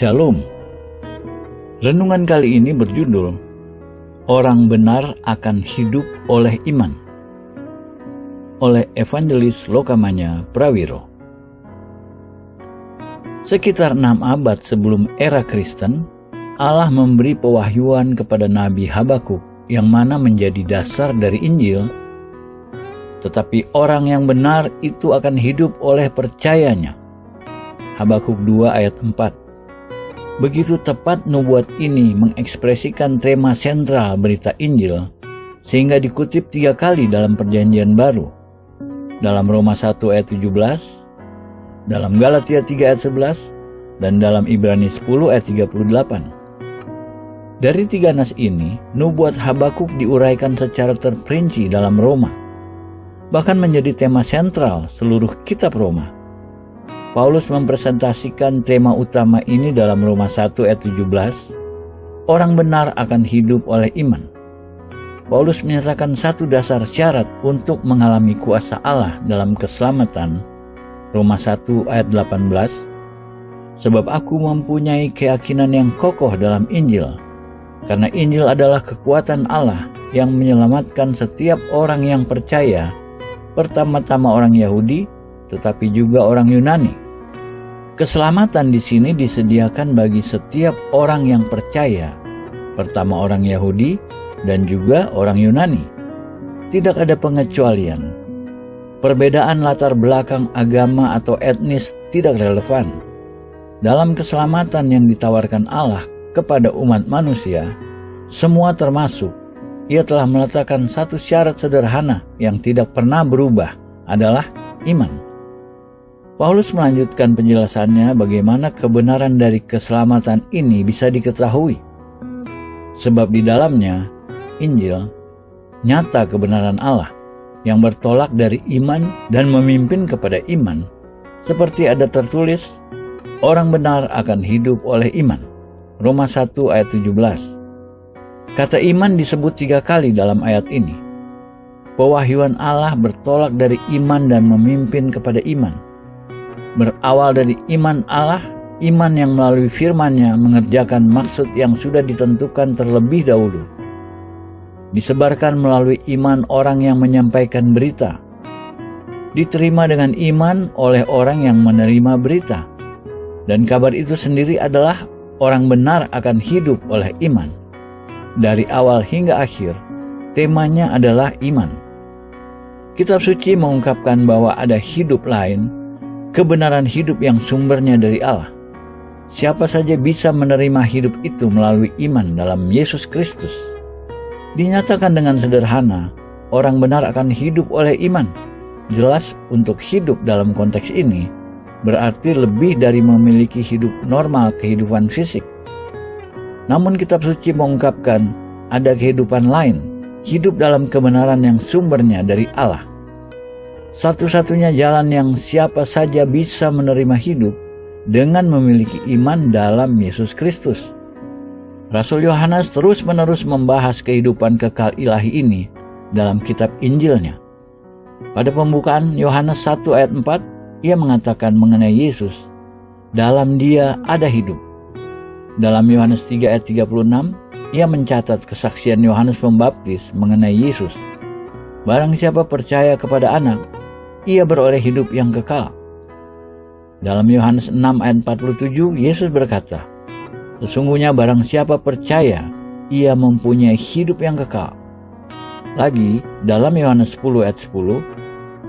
Shalom. Renungan kali ini berjudul Orang Benar Akan Hidup oleh Iman, oleh Evangelis Lokamanya Prawiro. Sekitar 6 abad sebelum era Kristen, Allah memberi pewahyuan kepada Nabi Habakuk yang mana menjadi dasar dari Injil. Tetapi orang yang benar itu akan hidup oleh percayanya. Habakuk 2 ayat 4. Begitu tepat nubuat ini mengekspresikan tema sentral berita Injil, sehingga dikutip 3 kali dalam Perjanjian Baru. Dalam Roma 1 ayat 17, dalam Galatia 3 ayat 11, dan dalam Ibrani 10 ayat 38. Dari 3 nas ini, nubuat Habakuk diuraikan secara terperinci dalam Roma, bahkan menjadi tema sentral seluruh kitab Roma. Paulus mempresentasikan tema utama ini dalam Roma 1 ayat 17, orang benar akan hidup oleh iman. Paulus menyatakan satu dasar syarat untuk mengalami kuasa Allah dalam keselamatan. Roma 1 ayat 18, sebab aku mempunyai keyakinan yang kokoh dalam Injil, karena Injil adalah kekuatan Allah yang menyelamatkan setiap orang yang percaya, pertama-tama orang Yahudi, tetapi juga orang Yunani. Keselamatan di sini disediakan bagi setiap orang yang percaya, pertama orang Yahudi dan juga orang Yunani. Tidak ada pengecualian. Perbedaan latar belakang agama atau etnis tidak relevan. Dalam keselamatan yang ditawarkan Allah kepada umat manusia, semua termasuk. Ia telah meletakkan satu syarat sederhana yang tidak pernah berubah, adalah iman. Paulus melanjutkan penjelasannya bagaimana kebenaran dari keselamatan ini bisa diketahui. Sebab di dalamnya, Injil, nyata kebenaran Allah yang bertolak dari iman dan memimpin kepada iman. Seperti ada tertulis, orang benar akan hidup oleh iman. Roma 1 ayat 17. Kata iman disebut 3 kali dalam ayat ini. Pewahyuan Allah bertolak dari iman dan memimpin kepada iman. Berawal dari iman Allah, iman yang melalui firman-Nya mengerjakan maksud yang sudah ditentukan terlebih dahulu. Disebarkan melalui iman orang yang menyampaikan berita. Diterima dengan iman oleh orang yang menerima berita. Dan kabar itu sendiri adalah orang benar akan hidup oleh iman. Dari awal hingga akhir, temanya adalah iman. Kitab suci mengungkapkan bahwa ada hidup lain, kebenaran hidup yang sumbernya dari Allah. Siapa saja bisa menerima hidup itu melalui iman dalam Yesus Kristus. Dinyatakan dengan sederhana, orang benar akan hidup oleh iman. Jelas untuk hidup dalam konteks ini, berarti lebih dari memiliki hidup normal kehidupan fisik. Namun kitab suci mengungkapkan ada kehidupan lain, hidup dalam kebenaran yang sumbernya dari Allah. Satu-satunya jalan yang siapa saja bisa menerima hidup dengan memiliki iman dalam Yesus Kristus. Rasul Yohanes terus-menerus membahas kehidupan kekal ilahi ini dalam kitab Injilnya. Pada pembukaan Yohanes 1 ayat 4, ia mengatakan mengenai Yesus, dalam Dia ada hidup. Dalam Yohanes 3 ayat 36, ia mencatat kesaksian Yohanes Pembaptis mengenai Yesus. Barang siapa percaya kepada Anak, ia beroleh hidup yang kekal. Dalam Yohanes 6 ayat 47, Yesus berkata, sesungguhnya barang siapa percaya, ia mempunyai hidup yang kekal. Lagi, dalam Yohanes 10 ayat 10,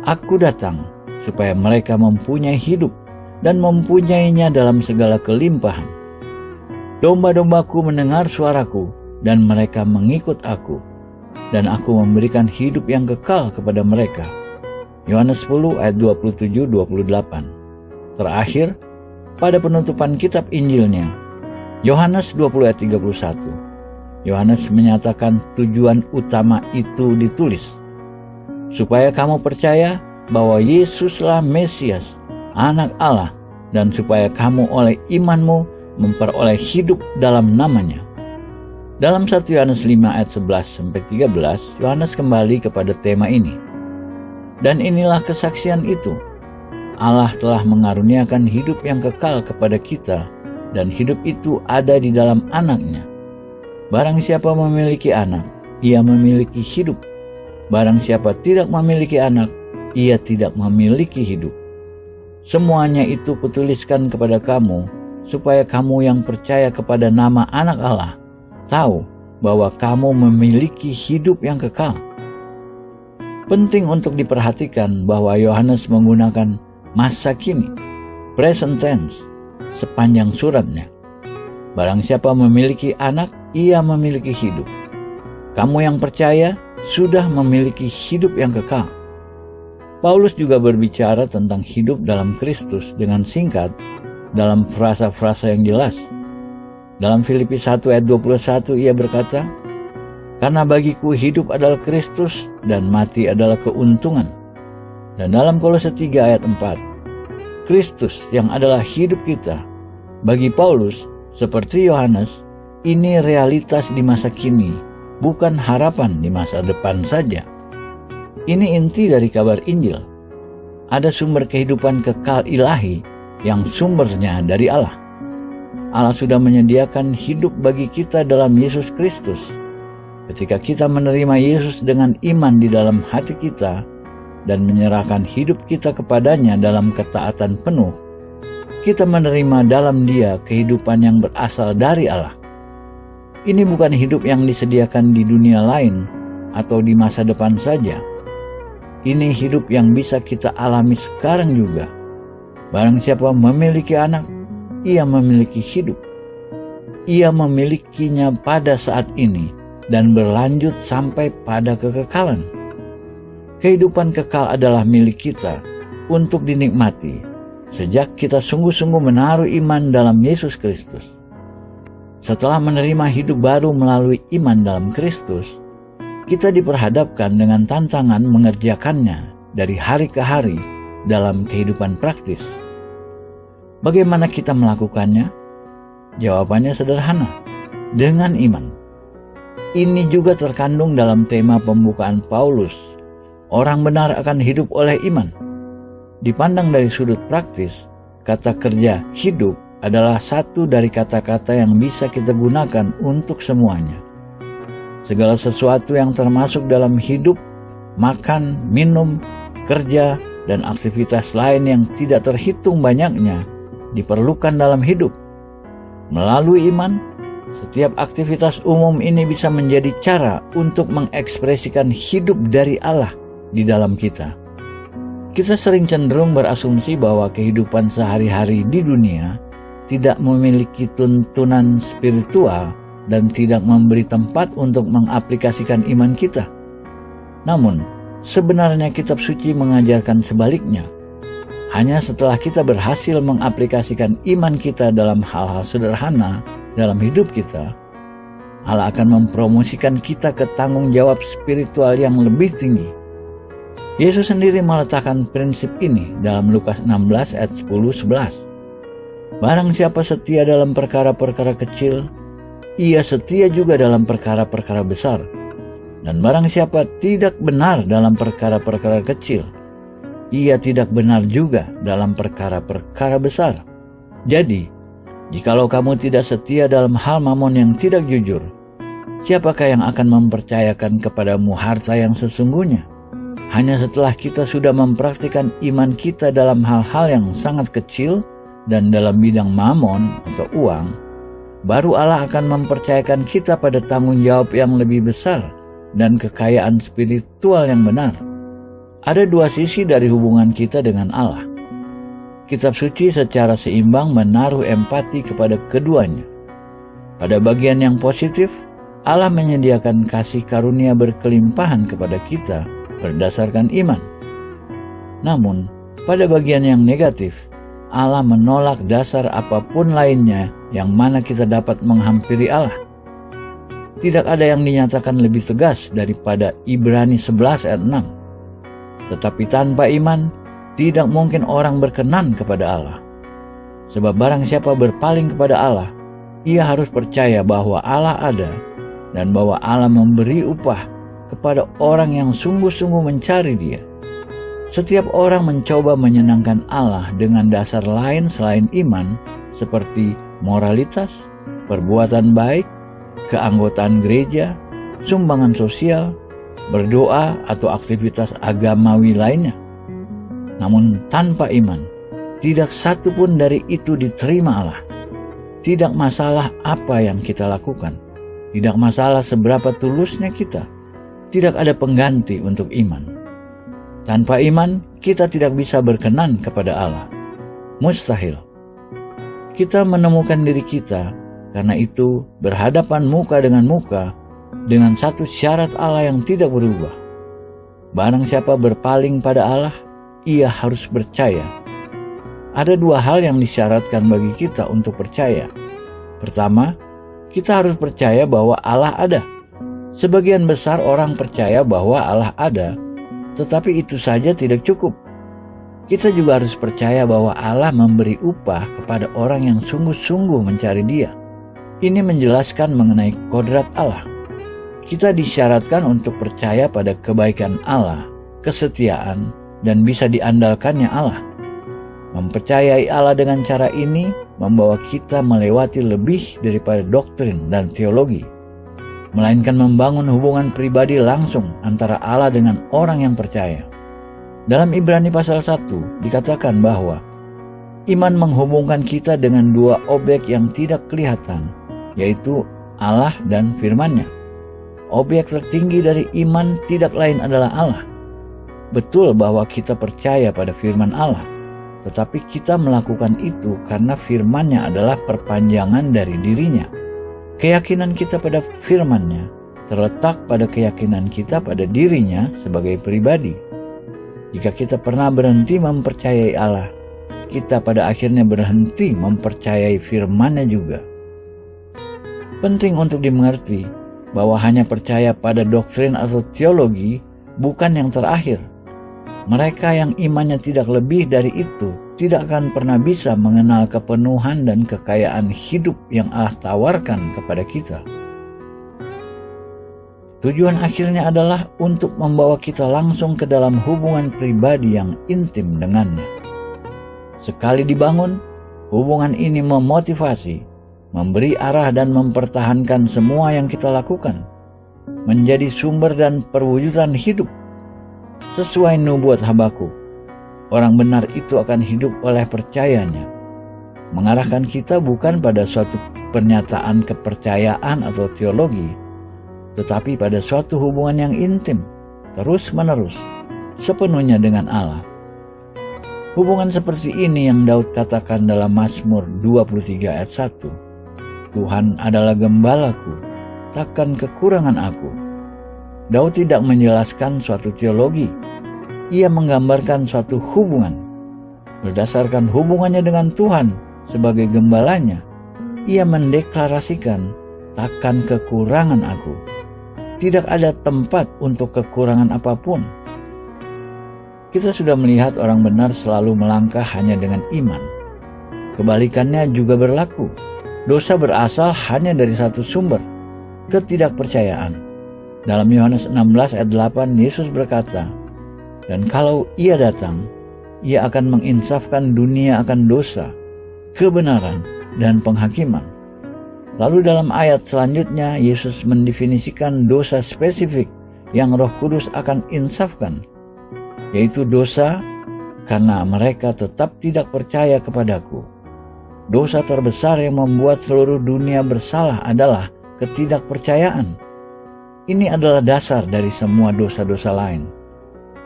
aku datang supaya mereka mempunyai hidup dan mempunyainya dalam segala kelimpahan. Domba-dombaku mendengar suaraku, dan mereka mengikut aku, dan aku memberikan hidup yang kekal kepada mereka. Yohanes 10 ayat 27-28. Terakhir, pada penutupan kitab Injilnya, Yohanes 20 ayat 31, Yohanes menyatakan tujuan utama itu ditulis, supaya kamu percaya bahwa Yesuslah Mesias, Anak Allah, dan supaya kamu oleh imanmu memperoleh hidup dalam namanya. Dalam 1 Yohanes 5 ayat 11-13, Yohanes kembali kepada tema ini. Dan inilah kesaksian itu, Allah telah mengaruniakan hidup yang kekal kepada kita dan hidup itu ada di dalam Anak-Nya. Barang siapa memiliki anak, ia memiliki hidup. Barang siapa tidak memiliki anak, ia tidak memiliki hidup. Semuanya itu kutuliskan kepada kamu, supaya kamu yang percaya kepada nama Anak Allah, tahu bahwa kamu memiliki hidup yang kekal. Penting untuk diperhatikan bahwa Yohanes menggunakan masa kini, present tense, sepanjang suratnya. Barang siapa memiliki anak, ia memiliki hidup. Kamu yang percaya sudah memiliki hidup yang kekal. Paulus juga berbicara tentang hidup dalam Kristus dengan singkat dalam frasa-frasa yang jelas. Dalam Filipi 1 ayat 21 ia berkata, "Karena bagiku hidup adalah Kristus dan mati adalah keuntungan." Dan dalam Kolose 3 ayat 4, Kristus yang adalah hidup kita. Bagi Paulus, seperti Yohanes, ini realitas di masa kini, bukan harapan di masa depan saja. Ini inti dari kabar Injil. Ada sumber kehidupan kekal ilahi yang sumbernya dari Allah. Allah sudah menyediakan hidup bagi kita dalam Yesus Kristus. Ketika kita menerima Yesus dengan iman di dalam hati kita dan menyerahkan hidup kita kepadanya dalam ketaatan penuh, kita menerima dalam Dia kehidupan yang berasal dari Allah. Ini bukan hidup yang disediakan di dunia lain atau di masa depan saja. Ini hidup yang bisa kita alami sekarang juga. Barang siapa memiliki anak, ia memiliki hidup. Ia memilikinya pada saat ini dan berlanjut sampai pada kekekalan. Kehidupan kekal adalah milik kita untuk dinikmati sejak kita sungguh-sungguh menaruh iman dalam Yesus Kristus. Setelah menerima hidup baru melalui iman dalam Kristus, kita diperhadapkan dengan tantangan mengerjakannya dari hari ke hari dalam kehidupan praktis. Bagaimana kita melakukannya? Jawabannya sederhana, dengan iman. Ini juga terkandung dalam tema pembukaan Paulus. Orang benar akan hidup oleh iman. Dipandang dari sudut praktis, kata kerja hidup adalah satu dari kata-kata yang bisa kita gunakan untuk semuanya. Segala sesuatu yang termasuk dalam hidup, makan, minum, kerja, dan aktivitas lain yang tidak terhitung banyaknya diperlukan dalam hidup. Melalui iman, setiap aktivitas umum ini bisa menjadi cara untuk mengekspresikan hidup dari Allah di dalam kita. Kita sering cenderung berasumsi bahwa kehidupan sehari-hari di dunia tidak memiliki tuntunan spiritual dan tidak memberi tempat untuk mengaplikasikan iman kita. Namun, sebenarnya kitab suci mengajarkan sebaliknya. Hanya setelah kita berhasil mengaplikasikan iman kita dalam hal-hal sederhana dalam hidup kita, Allah akan mempromosikan kita ke tanggung jawab spiritual yang lebih tinggi. Yesus sendiri meletakkan prinsip ini dalam Lukas 16 ayat 10-11. Barang siapa setia dalam perkara-perkara kecil, ia setia juga dalam perkara-perkara besar. Dan barang siapa tidak benar dalam perkara-perkara kecil, ia tidak benar juga dalam perkara-perkara besar. Jadi, jikalau kamu tidak setia dalam hal mamon yang tidak jujur, siapakah yang akan mempercayakan kepadamu harta yang sesungguhnya? Hanya setelah kita sudah mempraktikkan iman kita dalam hal-hal yang sangat kecil dan dalam bidang mamon atau uang, baru Allah akan mempercayakan kita pada tanggung jawab yang lebih besar dan kekayaan spiritual yang benar. Ada dua sisi dari hubungan kita dengan Allah. Kitab suci secara seimbang menaruh empati kepada keduanya. Pada bagian yang positif, Allah menyediakan kasih karunia berkelimpahan kepada kita berdasarkan iman. Namun, pada bagian yang negatif, Allah menolak dasar apapun lainnya yang mana kita dapat menghampiri Allah. Tidak ada yang dinyatakan lebih tegas daripada Ibrani 11 ayat 6. Tetapi tanpa iman, tidak mungkin orang berkenan kepada Allah. Sebab barang siapa berpaling kepada Allah, ia harus percaya bahwa Allah ada dan bahwa Allah memberi upah kepada orang yang sungguh-sungguh mencari Dia. Setiap orang mencoba menyenangkan Allah dengan dasar lain selain iman, seperti moralitas, perbuatan baik, keanggotaan gereja, sumbangan sosial, berdoa atau aktivitas agamawi lainnya. Namun tanpa iman, tidak satu pun dari itu diterima Allah. Tidak masalah apa yang kita lakukan, tidak masalah seberapa tulusnya kita, tidak ada pengganti untuk iman. Tanpa iman, kita tidak bisa berkenan kepada Allah. Mustahil. Kita menemukan diri kita, karena itu berhadapan muka dengan satu syarat Allah yang tidak berubah. Barang siapa berpaling pada Allah, ia harus percaya. Ada dua hal yang disyaratkan bagi kita untuk percaya. Pertama, kita harus percaya bahwa Allah ada. Sebagian besar orang percaya bahwa Allah ada, tetapi itu saja tidak cukup. Kita juga harus percaya bahwa Allah memberi upah kepada orang yang sungguh-sungguh mencari Dia. Ini menjelaskan mengenai kodrat Allah. Kita disyaratkan untuk percaya pada kebaikan Allah, kesetiaan, dan bisa diandalkannya Allah. Mempercayai Allah dengan cara ini membawa kita melewati lebih daripada doktrin dan teologi, melainkan membangun hubungan pribadi langsung antara Allah dengan orang yang percaya. Dalam Ibrani pasal 1 dikatakan bahwa iman menghubungkan kita dengan dua objek yang tidak kelihatan, yaitu Allah dan firman-Nya. Objek tertinggi dari iman tidak lain adalah Allah. Betul bahwa kita percaya pada firman Allah, tetapi kita melakukan itu karena firman-Nya adalah perpanjangan dari dirinya. Keyakinan kita pada firman-Nya terletak pada keyakinan kita pada dirinya sebagai pribadi. Jika kita pernah berhenti mempercayai Allah, kita pada akhirnya berhenti mempercayai firman-Nya juga. Penting untuk dimengerti bahwa hanya percaya pada doktrin atau teologi bukan yang terakhir. Mereka yang imannya tidak lebih dari itu tidak akan pernah bisa mengenal kepenuhan dan kekayaan hidup yang Allah tawarkan kepada kita. Tujuan akhirnya adalah untuk membawa kita langsung ke dalam hubungan pribadi yang intim dengannya. Sekali dibangun, hubungan ini memotivasi, memberi arah dan mempertahankan semua yang kita lakukan, menjadi sumber dan perwujudan hidup. Sesuai nubuat Habakuk, orang benar itu akan hidup oleh percayanya. Mengarahkan kita bukan pada suatu pernyataan kepercayaan atau teologi, tetapi pada suatu hubungan yang intim, terus-menerus, sepenuhnya dengan Allah. Hubungan seperti ini yang Daud katakan dalam Mazmur 23 ayat 1. Tuhan adalah gembalaku, takkan kekurangan aku. Daud tidak menjelaskan suatu teologi. Ia menggambarkan suatu hubungan. Berdasarkan hubungannya dengan Tuhan sebagai gembalanya, ia mendeklarasikan, takkan kekurangan aku. Tidak ada tempat untuk kekurangan apapun. Kita sudah melihat orang benar selalu melangkah hanya dengan iman. Kebalikannya juga berlaku. Dosa berasal hanya dari satu sumber, ketidakpercayaan. Dalam Yohanes 16 ayat 8, Yesus berkata, "Dan kalau Ia datang, Ia akan menginsafkan dunia akan dosa, kebenaran, dan penghakiman." Lalu dalam ayat selanjutnya, Yesus mendefinisikan dosa spesifik yang Roh Kudus akan insafkan, yaitu dosa karena mereka tetap tidak percaya kepadaku. Dosa terbesar yang membuat seluruh dunia bersalah adalah ketidakpercayaan. Ini adalah dasar dari semua dosa-dosa lain.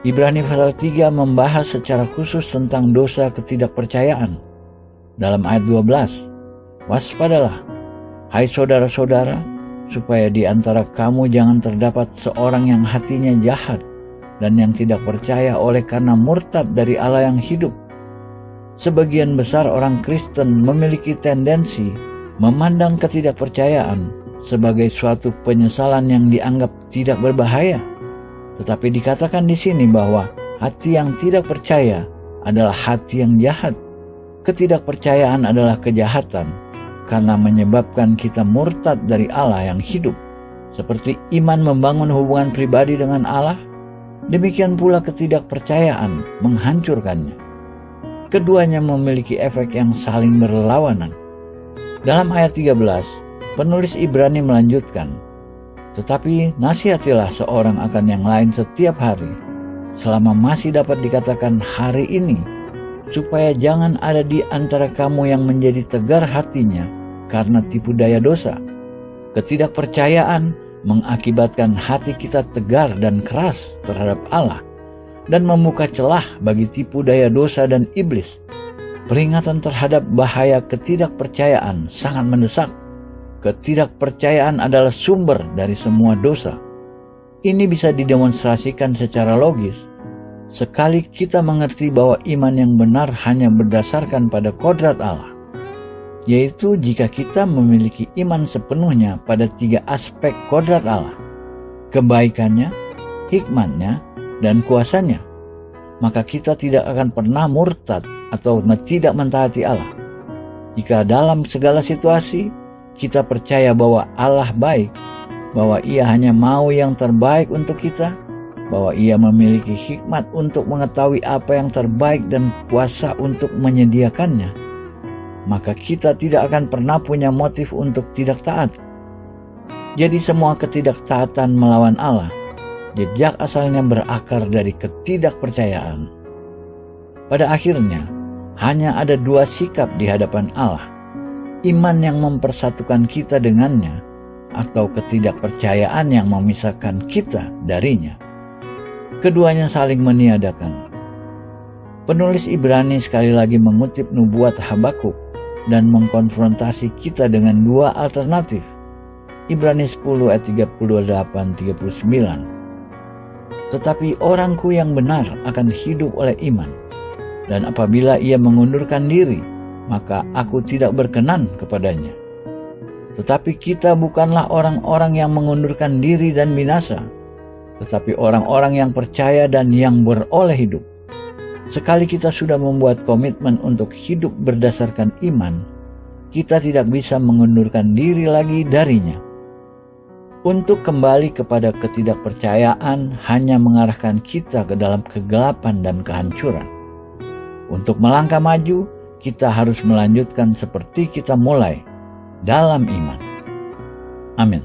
Ibrani pasal 3 membahas secara khusus tentang dosa ketidakpercayaan. Dalam ayat 12, "Waspadalah, hai saudara-saudara, supaya di antara kamu jangan terdapat seorang yang hatinya jahat dan yang tidak percaya oleh karena murtad dari Allah yang hidup." Sebagian besar orang Kristen memiliki tendensi memandang ketidakpercayaan sebagai suatu penyesalan yang dianggap tidak berbahaya. Tetapi dikatakan di sini bahwa hati yang tidak percaya adalah hati yang jahat. Ketidakpercayaan adalah kejahatan karena menyebabkan kita murtad dari Allah yang hidup. Seperti iman membangun hubungan pribadi dengan Allah, demikian pula ketidakpercayaan menghancurkannya. Keduanya memiliki efek yang saling berlawanan. Dalam ayat 13, penulis Ibrani melanjutkan, "Tetapi nasihatilah seorang akan yang lain setiap hari, selama masih dapat dikatakan hari ini, supaya jangan ada di antara kamu yang menjadi tegar hatinya karena tipu daya dosa." Ketidakpercayaan mengakibatkan hati kita tegar dan keras terhadap Allah dan membuka celah bagi tipu daya dosa dan iblis. Peringatan terhadap bahaya ketidakpercayaan sangat mendesak. Ketidakpercayaan adalah sumber dari semua dosa. Ini bisa didemonstrasikan secara logis. Sekali kita mengerti bahwa iman yang benar hanya berdasarkan pada kodrat Allah, yaitu jika kita memiliki iman sepenuhnya pada 3 aspek kodrat Allah, kebaikannya, hikmatnya, dan kuasanya, maka kita tidak akan pernah murtad atau tidak mentaati Allah. Jika dalam segala situasi kita percaya bahwa Allah baik, bahwa Ia hanya mau yang terbaik untuk kita, bahwa Ia memiliki hikmat untuk mengetahui apa yang terbaik dan kuasa untuk menyediakannya, maka kita tidak akan pernah punya motif untuk tidak taat. Jadi semua ketidaktaatan melawan Allah, jejak asalnya berakar dari ketidakpercayaan. Pada akhirnya, hanya ada 2 sikap di hadapan Allah: iman yang mempersatukan kita dengannya, atau ketidakpercayaan yang memisahkan kita darinya. Keduanya saling meniadakan. Penulis Ibrani sekali lagi mengutip nubuat Habakuk dan mengkonfrontasi kita dengan 2 alternatif. Ibrani 10 ayat 38-39. "Tetapi orangku yang benar akan hidup oleh iman, dan apabila ia mengundurkan diri, maka aku tidak berkenan kepadanya. Tetapi kita bukanlah orang-orang yang mengundurkan diri dan binasa, tetapi orang-orang yang percaya dan yang beroleh hidup. Sekali kita sudah membuat komitmen untuk hidup berdasarkan iman, kita tidak bisa mengundurkan diri lagi darinya. Untuk kembali kepada ketidakpercayaan hanya mengarahkan kita ke dalam kegelapan dan kehancuran. Untuk melangkah maju, kita harus melanjutkan seperti kita mulai, dalam iman." Amin.